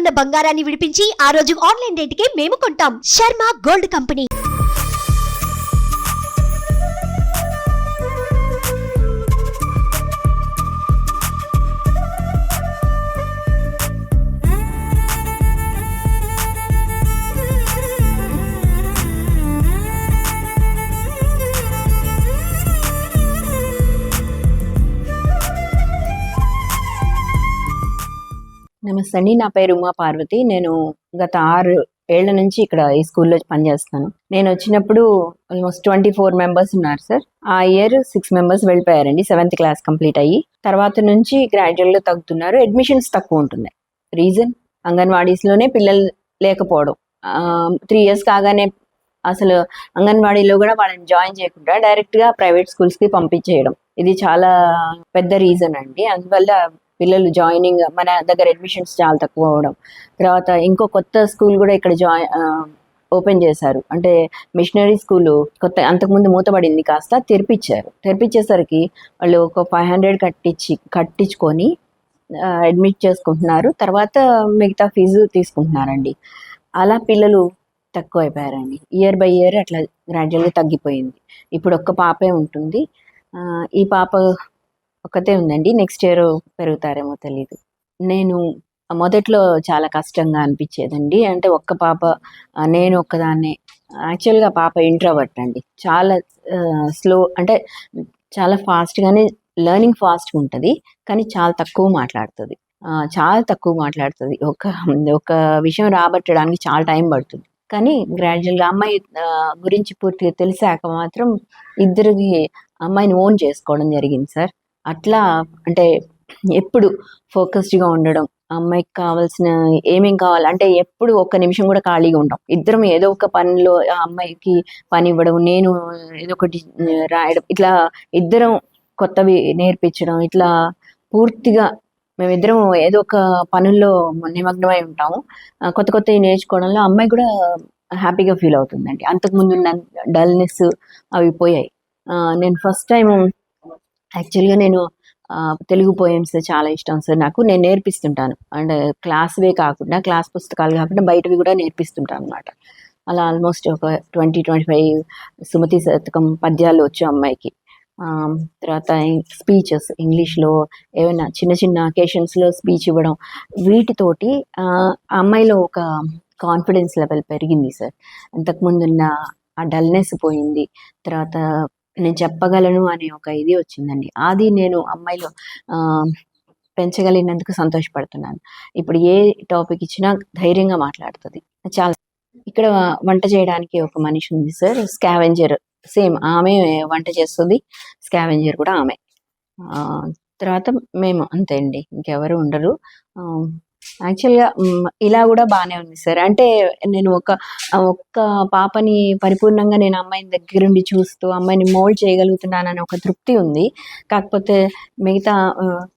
ఉన్న బంగారాన్ని విడిపించి ఆ రోజు ఆన్లైన్ రేటుకే మేము కొంటాం. Sharma gold company. నమస్తే అండి, నా పేరు ఉమా పార్వతి. నేను గత 6 ఏళ్ల నుంచి ఇక్కడ ఈ స్కూల్లో పనిచేస్తాను. నేను వచ్చినప్పుడు ఆల్మోస్ట్ 24 మెంబర్స్ ఉన్నారు సార్. ఆ ఇయర్ 6 మెంబర్స్ వెళ్ళిపోయారండి 7th క్లాస్ కంప్లీట్ అయ్యి. తర్వాత నుంచి గ్రాడ్యువల్గా తగ్గుతున్నారు. అడ్మిషన్స్ తక్కువ ఉంటున్నాయి. రీజన్ అంగన్వాడీస్లోనే పిల్లలు లేకపోవడం. 3 years కాగానే అసలు అంగన్వాడీలో కూడా వాళ్ళని జాయిన్ చేయకుండా డైరెక్ట్గా ప్రైవేట్ స్కూల్స్కి పంపించేయడం, ఇది చాలా పెద్ద రీజన్ అండి. అందువల్ల పిల్లలు జాయినింగ్ మన దగ్గర అడ్మిషన్స్ చాలా తక్కువ అవడం. తర్వాత ఇంకో కొత్త స్కూల్ కూడా ఇక్కడ ఓపెన్ చేశారు. అంటే మిషనరీ స్కూలు కొత్త, అంతకుముందు మూతబడింది, కాస్త తెరిపించేసరికి వాళ్ళు ఒక 500 కట్టించుకొని అడ్మిట్ చేసుకుంటున్నారు. తర్వాత మిగతా ఫీజు తీసుకుంటున్నారండి. అలా పిల్లలు తక్కువ అయిపోయారండి. ఇయర్ బై ఇయర్ అట్లా గ్రాడ్యువల్గా తగ్గిపోయింది. ఇప్పుడు ఒక్క పాపే ఉంటుంది. ఈ పాప ఒక్కతే ఉందండి. నెక్స్ట్ ఇయర్ పెరుగుతారేమో తెలీదు. నేను మొదట్లో చాలా కష్టంగా అనిపించేదండి. అంటే ఒక్క పాప, నేను ఒక్కదాన్నే. యాక్చువల్గా పాప ఇంట్రోవర్ట్ అండి. చాలా స్లో, అంటే చాలా ఫాస్ట్గానే లెర్నింగ్ ఫాస్ట్గా ఉంటుంది, కానీ చాలా తక్కువ మాట్లాడుతుంది. ఒక విషయం రాబట్టడానికి చాలా టైం పడుతుంది. కానీ గ్రాడ్యువల్గా అమ్మాయి గురించి పూర్తిగా తెలిసాక మాత్రం ఇద్దరికి అమ్మాయిని ఓన్ చేసుకోవడం జరిగింది సార్. అట్లా అంటే ఎప్పుడు ఫోకస్డ్గా ఉండడం, అమ్మాయికి కావాల్సిన ఏమేం కావాలి అంటే ఎప్పుడు ఒక్క నిమిషం కూడా ఖాళీగా ఉంటాం. ఇద్దరం ఏదో ఒక పనిలో ఆ అమ్మాయికి పని ఇవ్వడం, నేను ఏదో ఒకటి రాయడం, ఇట్లా ఇద్దరం కొత్తవి నేర్పించడం, ఇట్లా పూర్తిగా మేమిద్దరం ఏదో ఒక పనుల్లో నిమగ్నమై ఉంటాము. కొత్తవి నేర్చుకోవడంలో అమ్మాయి కూడా హ్యాపీగా ఫీల్ అవుతుందండి. అంతకుముందు ఉన్న డల్నెస్ అవి పోయాయి. నేను ఫస్ట్ టైం యాక్చువల్గా నేను తెలుగు పోయమ్స్ చాలా ఇష్టం సార్ నాకు. నేను నేర్పిస్తుంటాను. అండ్ క్లాస్ పుస్తకాలు కాకుండా బయటవి కూడా నేర్పిస్తుంటాను అనమాట. అలా ఆల్మోస్ట్ ఒక 20-25 సుమతి శతకం పద్యాలు వచ్చు అమ్మాయికి. తర్వాత స్పీచెస్ ఇంగ్లీష్లో ఏమైనా చిన్న చిన్న అకేషన్స్లో స్పీచ్ ఇవ్వడం, వీటితోటి అమ్మాయిలో ఒక కాన్ఫిడెన్స్ లెవెల్ పెరిగింది సార్. అంతకుముందు ఉన్న ఆ డల్నెస్ పోయింది. తర్వాత నేను చెప్పగలను అనే ఒక ఇది వచ్చిందండి. అది నేను అమ్మాయిలో పెంచగలిగినందుకు సంతోషపడుతున్నాను. ఇప్పుడు ఏ టాపిక్ ఇచ్చినా ధైర్యంగా మాట్లాడుతుంది. చాలా ఇక్కడ వంట చేయడానికి ఒక మనిషి ఉంది సార్, స్కావెంజర్. సేమ్ ఆమె వంట చేస్తుంది, స్కావెంజర్ కూడా ఆమె. తర్వాత మేము అంతే అండి, ఇంకెవరు ఉండరు. యాక్చువల్గా ఇలా కూడా బాగానే ఉంది సార్. అంటే నేను ఒక్క పాపని పరిపూర్ణంగా నేను అమ్మాయిని దగ్గరుండి చూస్తూ అమ్మాయిని మోల్డ్ చేయగలుగుతున్నానని ఒక తృప్తి ఉంది. కాకపోతే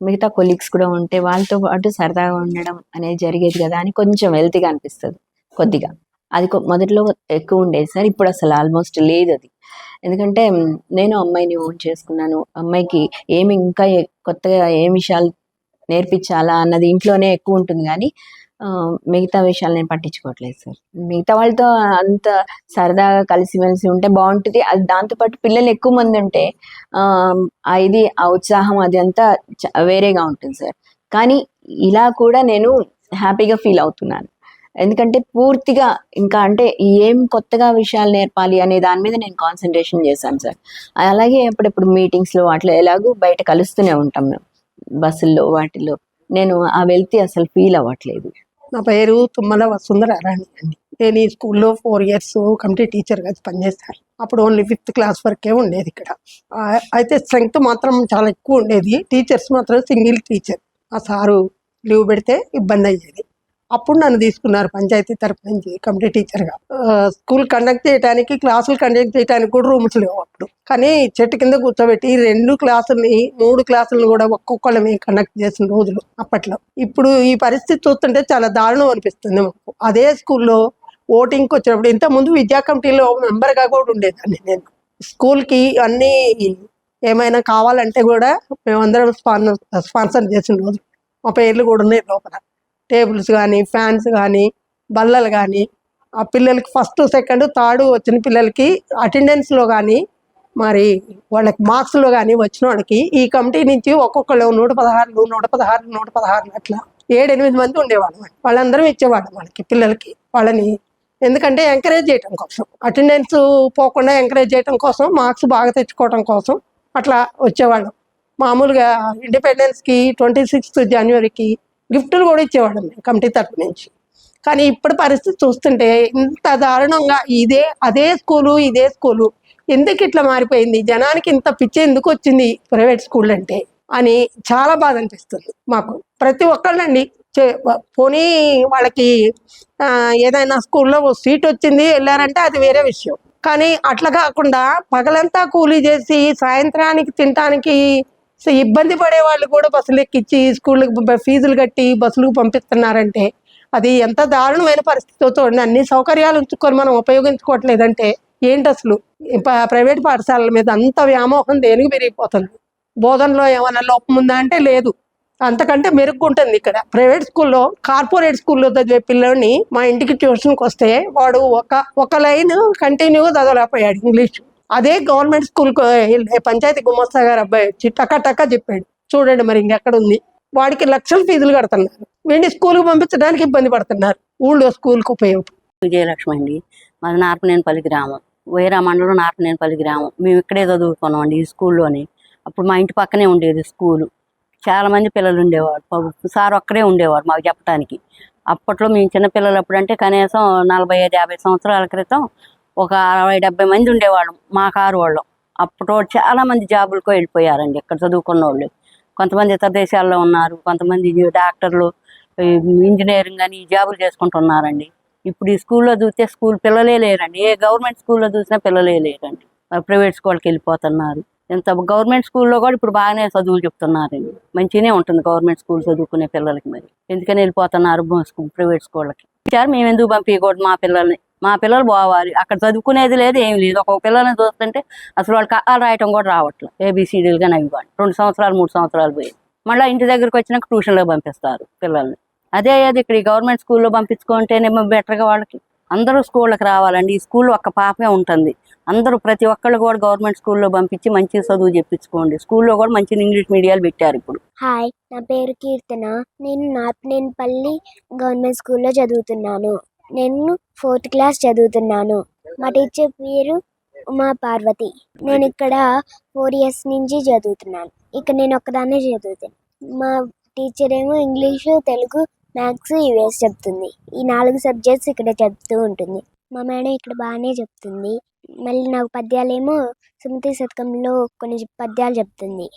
మిగతా కొలీగ్స్ కూడా ఉంటే వాళ్ళతో పాటు సరదాగా ఉండడం అనేది జరిగేది కదా అని కొంచెం వెల్తీగా అనిపిస్తుంది కొద్దిగా. అది మొదట్లో ఎక్కువ ఉండేది సార్, ఇప్పుడు అసలు ఆల్మోస్ట్ లేదు అది. ఎందుకంటే నేను అమ్మాయిని ఓన్ చేసుకున్నాను. అమ్మాయికి ఏమి ఇంకా కొత్తగా ఏం విషయాలు నేర్పించాలా అన్నది ఇంట్లోనే ఎక్కువ ఉంటుంది, కానీ మిగతా విషయాలు నేను పట్టించుకోవట్లేదు సార్. మిగతా వాళ్ళతో అంత సరదాగా కలిసిమెలిసి ఉంటే బాగుంటుంది. అది దాంతోపాటు పిల్లలు ఎక్కువ మంది ఉంటే ఆ ఉత్సాహం అది అంతా వేరేగా ఉంటుంది సార్. కానీ ఇలా కూడా నేను హ్యాపీగా ఫీల్ అవుతున్నాను. ఎందుకంటే పూర్తిగా ఇంకా అంటే ఏం కొత్తగా విషయాలు నేర్పాలి అనే దాని మీద నేను కాన్సన్ట్రేషన్ చేశాను సార్. అలాగే ఎప్పుడెప్పుడు మీటింగ్స్లో అట్లా ఎలాగూ బయట కలుస్తూనే ఉంటాం మేము, బస్సుల్లో వాటిల్లో. నేను ఆ వెళ్తే అసలు ఫీల్ అవ్వట్లేదు. నా పేరు తుమ్మల వసుంధరారాణి అండి. నేను ఈ స్కూల్లో 4 years కంప్లీట్ టీచర్గా పనిచేస్తాను. అప్పుడు ఓన్లీ 5th class వరకే ఉండేది ఇక్కడ. అయితే స్ట్రెంగ్త్ మాత్రం చాలా ఎక్కువ ఉండేది. టీచర్స్ మాత్రం సింగిల్ టీచర్. ఆ సారు లీవ్ పెడితే ఇబ్బంది అయ్యేది. అప్పుడు నన్ను తీసుకున్నారు పంచాయతీ తరపు నుంచి కంప్లీట్ టీచర్గా. స్కూల్ కండక్ట్ చేయడానికి, క్లాసులు కండక్ట్ చేయడానికి కూడా రూమ్స్ లేవు అప్పుడు. కానీ చెట్టు కింద కూర్చోబెట్టి 2 క్లాసుల్ని 3 క్లాసులను కూడా ఒక్కొక్కళ్ళని కండక్ట్ చేసిన రోజులు అప్పట్లో. ఇప్పుడు ఈ పరిస్థితి చూస్తుంటే చాలా దారుణం అనిపిస్తుంది మాకు. అదే స్కూల్లో ఓటింగ్కి వచ్చినప్పుడు, ఇంతకుముందు విద్యా కమిటీలో మెంబర్గా కూడా ఉండేదాన్ని నేను. స్కూల్కి అన్నీ ఏమైనా కావాలంటే కూడా మేమందరం స్పాన్సర్ చేసిన రోజు. మా పేర్లు కూడా ఉన్నాయి లోపల. టేబుల్స్ కానీ, ఫ్యాన్స్ కానీ, బల్లలు కానీ, ఆ పిల్లలకి ఫస్ట్ సెకండ్ థర్డ్ వచ్చిన పిల్లలకి అటెండెన్స్లో కానీ మరి వాళ్ళకి మార్క్స్లో కానీ వచ్చిన వాళ్ళకి ఈ కమిటీ నుంచి ఒక్కొక్కళ్ళు 116 116 116 అట్లా 7-8 మంది ఉండేవాళ్ళం. వాళ్ళందరం ఇచ్చేవాళ్ళం వాళ్ళకి పిల్లలకి వాళ్ళని. ఎందుకంటే ఎంకరేజ్ చేయటం కోసం, అటెండెన్స్ పోకుండా ఎంకరేజ్ చేయటం కోసం, మార్క్స్ బాగా తెచ్చుకోవడం కోసం అట్లా వచ్చేవాళ్ళం. మామూలుగా ఇండిపెండెన్స్కి 26th జనవరికి గిఫ్టులు కూడా ఇచ్చేవాళ్ళం కమిటీ తరఫు నుంచి. కానీ ఇప్పుడు పరిస్థితి చూస్తుంటే ఇంత దారుణంగా అదే స్కూలు ఎందుకు ఇట్లా మారిపోయింది, జనానికి ఇంత పిచ్చి ఎందుకు వచ్చింది ప్రైవేట్ స్కూల్ అంటే అని చాలా బాధ అనిపిస్తుంది మాకు. ప్రతి ఒక్కళ్ళండి పోనీ వాళ్ళకి ఏదైనా స్కూల్లో సీట్ వచ్చింది వెళ్ళారంటే అది వేరే విషయం. కానీ అట్లా కాకుండా పగలంతా కూలీ చేసి సాయంత్రానికి తినటానికి ఇబ్బంది పడే వాళ్ళు కూడా బస్సులు ఎక్కించి స్కూళ్ళకి ఫీజులు కట్టి బస్సులకు పంపిస్తున్నారంటే అది ఎంత దారుణమైన పరిస్థితితో అన్ని సౌకర్యాలు ఉంచుకొని మనం ఉపయోగించుకోవట్లేదంటే ఏంటి అసలు. ప్రైవేట్ పాఠశాలల మీద అంత వ్యామోహం దేనికి పెరిగిపోతుంది. బోధనలో ఏమైనా లోపం ఉందా అంటే లేదు, అంతకంటే మెరుగ్గా ఉంటుంది ఇక్కడ. ప్రైవేట్ స్కూల్లో, కార్పొరేట్ స్కూల్లో చదివే పిల్లల్ని మా ఇంటికి ట్యూషన్కి వస్తే వాడు ఒక లైన్ కంటిన్యూగా చదవలేకపోయాడు ఇంగ్లీష్. అదే గవర్నమెంట్ స్కూల్కి పంచాయతీ గుమస్తా గారు అబ్బాయి వచ్చి టకా చెప్పాడు. చూడండి మరి ఇంకెక్కడ ఉంది. వాడికి లక్షలు ఫీజులు కడుతున్నారు, వీడిని స్కూల్కి పంపించడానికి ఇబ్బంది పడుతున్నారు. ఊళ్ళో స్కూల్కి ఉపయోగం. విజయలక్ష్మి అండి, మాది నార్పనేనిపల్లి గ్రామం, వైరా మండలం నార్పనేనిపల్లి గ్రామం. మేము ఇక్కడే చదువుకున్నాం అండి ఈ స్కూల్లోని. అప్పుడు మా ఇంటి పక్కనే ఉండేది స్కూలు. చాలా మంది పిల్లలు ఉండేవారు, సార్ ఒక్కడే ఉండేవారు మాకు చెప్పడానికి. అప్పట్లో మేము చిన్నపిల్లలు అప్పుడంటే కనీసం 45-50 సంవత్సరాల క్రితం ఒక 60-70 మంది ఉండేవాళ్ళం మా కారు వాళ్ళం. అప్పట్లో చాలా మంది జాబులకు వెళ్ళిపోయారండి ఇక్కడ చదువుకున్న వాళ్ళు. కొంతమంది ఇతర దేశాల్లో ఉన్నారు, కొంతమంది డాక్టర్లు, ఇంజనీరింగ్ అని జాబులు చేసుకుంటున్నారండి. ఇప్పుడు ఈ స్కూల్లో చూస్తే స్కూల్ పిల్లలే లేరండి. ఏ గవర్నమెంట్ స్కూల్లో చూసినా పిల్లలే లేరండి, ప్రైవేట్ స్కూల్కి వెళ్ళిపోతున్నారు. ఎంత గవర్నమెంట్ స్కూల్లో కూడా ఇప్పుడు బాగానే చదువులు చెప్తున్నారండి, మంచిగానే ఉంటుంది గవర్నమెంట్ స్కూల్ చదువుకునే పిల్లలకి. మరి ఎందుకని వెళ్ళిపోతున్నారు ప్రైవేట్ స్కూళ్ళకి? మేము ఎందుకు పంపించకూడదు మా పిల్లలు పోవాలి. అక్కడ చదువుకునేది లేదు, ఏమి లేదు. ఒక పిల్లల్ని చూస్తుంటే అసలు వాళ్ళకి కాలు రాయటం కూడా రావట్లేదు, ABCDలు కానీ అవి కానీ. 2 సంవత్సరాలు 3 సంవత్సరాలు పోయి మళ్ళీ ఇంటి దగ్గరకు వచ్చినాక ట్యూషన్లో పంపిస్తారు పిల్లల్ని. అదే ఇక్కడ ఈ గవర్నమెంట్ స్కూల్లో పంపించుకుంటేనేమో బెటర్గా వాళ్ళకి. అందరూ స్కూళ్ళకి రావాలండి. ఈ స్కూల్ ఒక్క పాపే ఉంటుంది. అందరూ ప్రతి ఒక్కళ్ళు కూడా గవర్నమెంట్ స్కూల్లో పంపించి మంచి చదువు చెప్పించుకోండి. స్కూల్లో కూడా మంచి ఇంగ్లీష్ మీడియాలు పెట్టారు ఇప్పుడు. హాయ్, నా పేరు కీర్తన. నేను నార్పనేనిపల్లి గవర్నమెంట్ స్కూల్లో చదువుతున్నాను. నేను 4th క్లాస్ చదువుతున్నాను. మా టీచర్ పేరు ఉమా పార్వతి. నేను ఇక్కడ 4 years నుంచి చదువుతున్నాను. ఇక్కడ నేను ఒక్కదాన్నే చదువుతాను. మా టీచర్ ఏమో ఇంగ్లీషు, తెలుగు, మ్యాథ్స్, యూఎస్ చెప్తుంది. ఈ 4 సబ్జెక్ట్స్ ఇక్కడ చెప్తూ ఉంటుంది. మా మేడం ఇక్కడ బాగానే చెప్తుంది. మళ్ళీ నాకు పద్యాలేమో సుమతి శతకంలో కొన్ని పద్యాలు చెప్తుంది.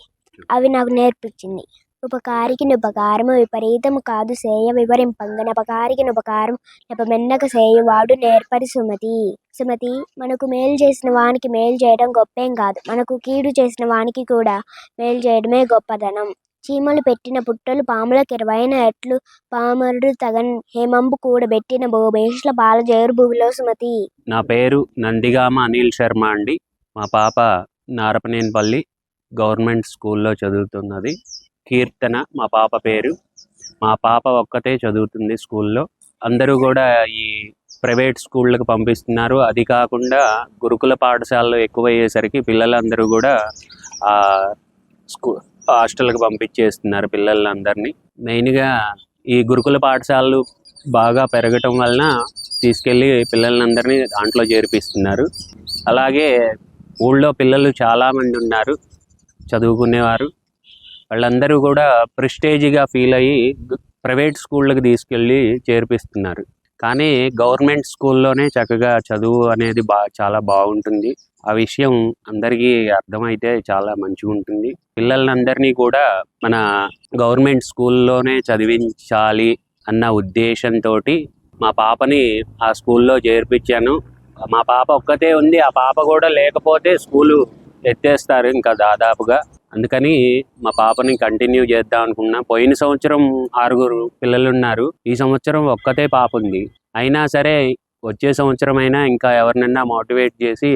అవి నాకు నేర్పించింది. ఉపకారికి నుపకారము విపరీతము కాదు సేయ వివరింపంగనపకారికి నుపకారం నెపమెన్నక సేయువాడు నేర్పరి సుమతి. సుమతి, మనకు మేలు చేసిన వానికి మేలు చేయడం గొప్పేం కాదు, మనకు కీడు చేసిన వానికి కూడా మేలు చేయడమే గొప్పదనం. చీమలు పెట్టిన పుట్టలు పాములకు 20 ఎట్లు పామరుడు తగన్ హేమంబు కూడబెట్టిన భూభేష్ల పాల జేరు భూమిలో సుమతి. నా పేరు నందిగామ అనిల్ శర్మ అండి. మా పాప నారపనేనిపల్లి గవర్నమెంట్ స్కూల్లో చదువుతున్నది. కీర్తన మా పాప పేరు. మా పాప ఒక్కతే చదువుతుంది స్కూల్లో. అందరూ కూడా ఈ ప్రైవేట్ స్కూళ్ళకి పంపిస్తున్నారు. అది కాకుండా గురుకుల పాఠశాలలో ఎక్కువ అయ్యేసరికి పిల్లలందరూ కూడా హాస్టల్కి పంపించేస్తున్నారు పిల్లలందరినీ. మెయిన్గా ఈ గురుకుల పాఠశాలలు బాగా పెరగటం వలన తీసుకెళ్ళి పిల్లలందరినీ దాంట్లో చేర్పిస్తున్నారు. అలాగే ఊళ్ళో పిల్లలు చాలామంది ఉన్నారు చదువుకునేవారు. వాళ్ళందరూ కూడా ప్రెస్టేజ్గా ఫీల్ అయ్యి ప్రైవేట్ స్కూళ్ళకి తీసుకెళ్ళి చేర్పిస్తున్నారు. కానీ గవర్నమెంట్ స్కూల్లోనే చక్కగా చదువు అనేది చాలా బాగుంటుంది. ఆ విషయం అందరికీ అర్థమైతే చాలా మంచిగా ఉంటుంది. పిల్లలందరినీ కూడా మన గవర్నమెంట్ స్కూల్లోనే చదివించాలి అన్న ఉద్దేశంతో మా పాపని ఆ స్కూల్లో చేర్పించాను. మా పాప ఒక్కతే ఉంది. ఆ పాప కూడా లేకపోతే స్కూలు ఎత్తేస్తారు ఇంకా దాదాపుగా. అందుకని మా పాపని కంటిన్యూ చేద్దాం అనుకున్నా. పోయిన సంవత్సరం 6 పిల్లలు ఉన్నారు. ఈ సంవత్సరం ఒక్కతే పాప ఉంది. అయినా సరే వచ్చే సంవత్సరం అయినా ఇంకా ఎవరినైనా మోటివేట్ చేసి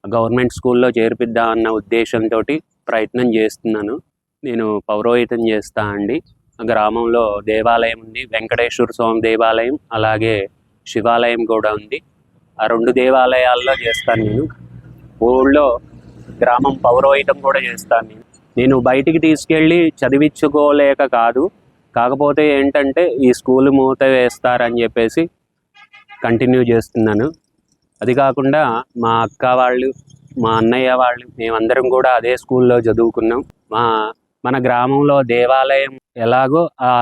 గవర్నమెంట్ స్కూల్లో చేర్పిద్దాం అన్న ఉద్దేశంతో ప్రయత్నం చేస్తున్నాను. నేను పౌరోహితం చేస్తా అండి. గ్రామంలో దేవాలయం ఉంది. వెంకటేశ్వర స్వామి దేవాలయం, అలాగే శివాలయం కూడా ఉంది. ఆ 2 దేవాలయాల్లో చేస్తాను నేను. ఊళ్ళో గ్రామం పౌరోహితం కూడా చేస్తాను నేను బయటికి తీసుకెళ్ళి చదివించుకోలేక కాదు, కాకపోతే ఏంటంటే ఈ స్కూల్ మూత వేస్తారని చెప్పేసి కంటిన్యూ చేస్తున్నాను. అది కాకుండా మా అక్క వాళ్ళు, మా అన్నయ్య వాళ్ళు, మేమందరం కూడా అదే స్కూల్లో చదువుకున్నాం. మన గ్రామంలో దేవాలయం ఎలాగో ఆ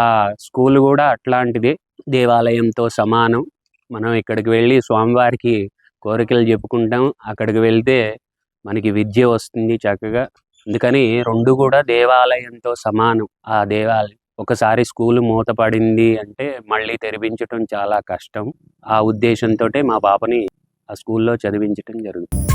స్కూల్ కూడా అట్లాంటిదే, దేవాలయంతో సమానం. మనం ఇక్కడికి వెళ్ళి స్వామివారికి కోరికలు చెప్పుకుంటాం. అక్కడికి వెళ్తే మనకి విద్య వస్తుంది చక్కగా. అందుకని 2 కూడా దేవాలయంతో సమానం. ఆ దేవాలయం ఒకసారి స్కూల్ మూతపడింది అంటే మళ్ళీ తెరిపించడం చాలా కష్టం. ఆ ఉద్దేశంతో మా పాపని ఆ స్కూల్లో చదివించడం జరుగుతుంది.